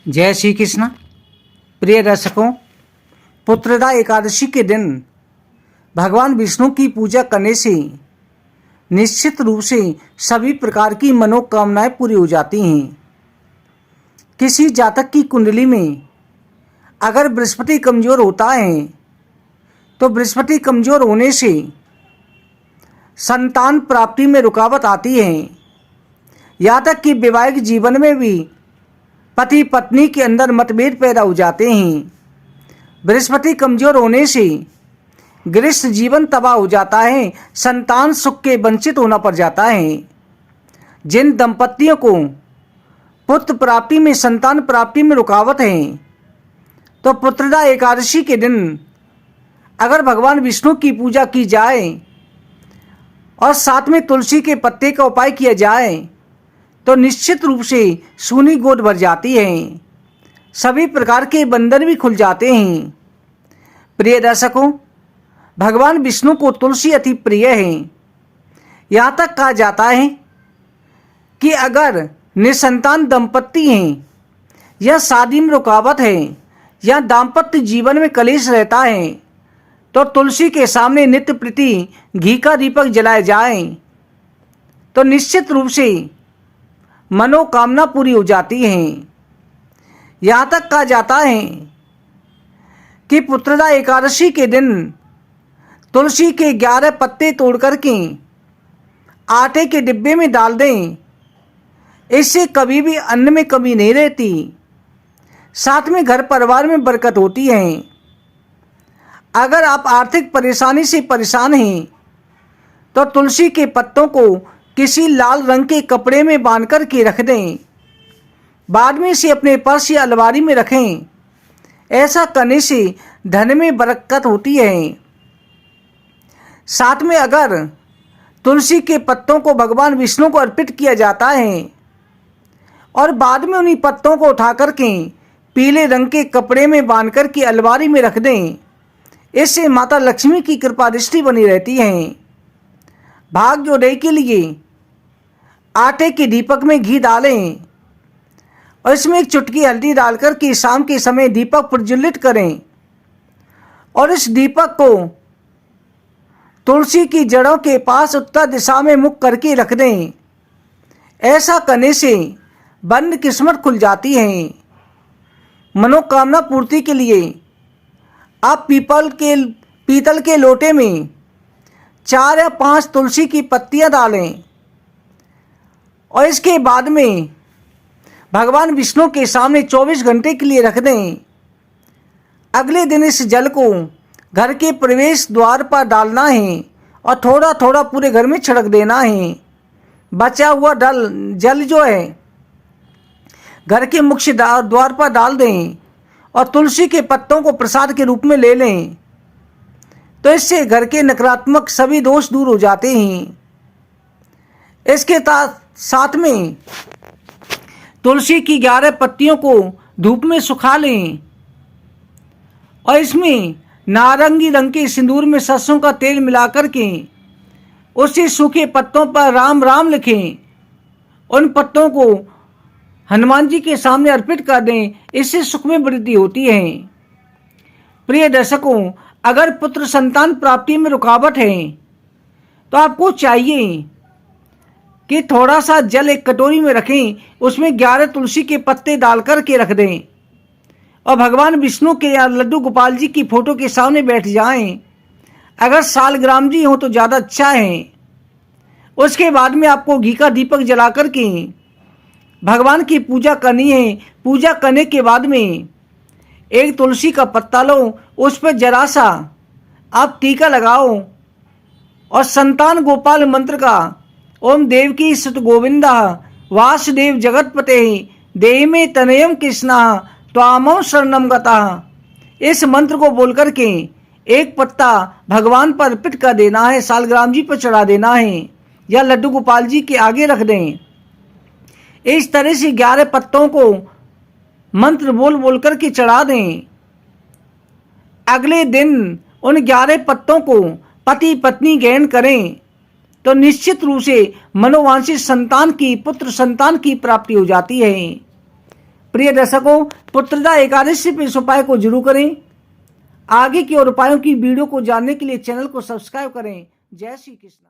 जय श्री कृष्ण। प्रिय दर्शकों, पुत्रदा एकादशी के दिन भगवान विष्णु की पूजा करने से निश्चित रूप से सभी प्रकार की मनोकामनाएं पूरी हो जाती हैं। किसी जातक की कुंडली में अगर बृहस्पति कमजोर होता है तो बृहस्पति कमजोर होने से संतान प्राप्ति में रुकावट आती है। यहाँ तक कि वैवाहिक जीवन में भी पति पत्नी के अंदर मतभेद पैदा हो जाते हैं। बृहस्पति कमजोर होने से गृहस्थ जीवन तबाह हो जाता है, संतान सुख के वंचित होना पड़ जाता है। जिन दंपतियों को पुत्र प्राप्ति में संतान प्राप्ति में रुकावट है तो पुत्रदा एकादशी के दिन अगर भगवान विष्णु की पूजा की जाए और साथ में तुलसी के पत्ते का उपाय किया जाए तो निश्चित रूप से सूनी गोद भर जाती है, सभी प्रकार के बंधन भी खुल जाते हैं। प्रिय दर्शकों, भगवान विष्णु को तुलसी अति प्रिय है। यहाँ तक कहा जाता है कि अगर निसंतान दंपत्ति हैं या शादी में रुकावट है या दाम्पत्य जीवन में कलेश रहता है तो तुलसी के सामने नित्य प्रति घी का दीपक जलाया जाए तो निश्चित रूप से मनोकामना पूरी हो जाती है। यहाँ तक कहा जाता है कि पुत्रदा एकादशी के दिन तुलसी के 11 पत्ते तोड़ करके आटे के डिब्बे में डाल दें, इससे कभी भी अन्न में कमी नहीं रहती, साथ में घर परिवार में बरकत होती है। अगर आप आर्थिक परेशानी से परेशान हैं तो तुलसी के पत्तों को किसी लाल रंग के कपड़े में बांध कर के रख दें, बाद में इसे अपने पर्स या अलमारी में रखें। ऐसा करने से धन में बरकत होती है। साथ में अगर तुलसी के पत्तों को भगवान विष्णु को अर्पित किया जाता है और बाद में उन्हीं पत्तों को उठा करके पीले रंग के कपड़े में बांध कर के अलमारी में रख दें, इससे माता लक्ष्मी की कृपा दृष्टि बनी रहती है। भाग्योदय के लिए आटे के दीपक में घी डालें और इसमें एक चुटकी हल्दी डालकर के शाम के समय दीपक प्रज्वलित करें और इस दीपक को तुलसी की जड़ों के पास उत्तर दिशा में मुख करके रख दें। ऐसा करने से बंद किस्मत खुल जाती है। मनोकामना पूर्ति के लिए आप पीतल के लोटे में 4 या 5 तुलसी की पत्तियां डालें और इसके बाद में भगवान विष्णु के सामने 24 घंटे के लिए रख दें। अगले दिन इस जल को घर के प्रवेश द्वार पर डालना है और थोड़ा थोड़ा पूरे घर में छिड़क देना है। बचा हुआ जल जो है घर के मुख्य द्वार पर डाल दें और तुलसी के पत्तों को प्रसाद के रूप में ले लें, तो इससे घर के नकारात्मक सभी दोष दूर हो जाते हैं। इसके साथ में तुलसी की 11 पत्तियों को धूप में सुखा लें और इसमें नारंगी रंग के सिंदूर में सरसों का तेल मिलाकर के उसी सूखे पत्तों पर राम राम लिखें। उन पत्तों को हनुमान जी के सामने अर्पित कर दें, इससे सुख में वृद्धि होती है। प्रिय दर्शकों, अगर पुत्र संतान प्राप्ति में रुकावट है तो आपको चाहिए कि थोड़ा सा जल एक कटोरी में रखें, उसमें 11 तुलसी के पत्ते डालकर के रख दें और भगवान विष्णु के या लड्डू गोपाल जी की फोटो के सामने बैठ जाएं। अगर सालग्राम जी हो तो ज़्यादा अच्छा है। उसके बाद में आपको घी का दीपक जला कर के भगवान की पूजा करनी है। पूजा करने के बाद में एक तुलसी का पत्ता लो, उस पर जरा सा आप टीका लगाओ और संतान गोपाल मंत्र का ओम देवकी सुत गोविंदा वासुदेव जगतपते देहि में तनयम कृष्णा त्वामो शरणम गतः, इस मंत्र को बोल करके एक पत्ता भगवान पर अर्पित कर देना है, सालग्राम जी पर चढ़ा देना है या लड्डू गोपाल जी के आगे रख दें। इस तरह से 11 पत्तों को मंत्र बोल बोल करके चढ़ा दें। अगले दिन उन 11 पत्तों को पति पत्नी ग्रहण करें तो निश्चित रूप से मनोवांछित संतान की पुत्र संतान की प्राप्ति हो जाती है। प्रिय दर्शकों, पुत्रदा एकादशी पे इस उपाय को जरूर करें। आगे की और उपायों की वीडियो को जानने के लिए चैनल को सब्सक्राइब करें। जय श्री कृष्ण।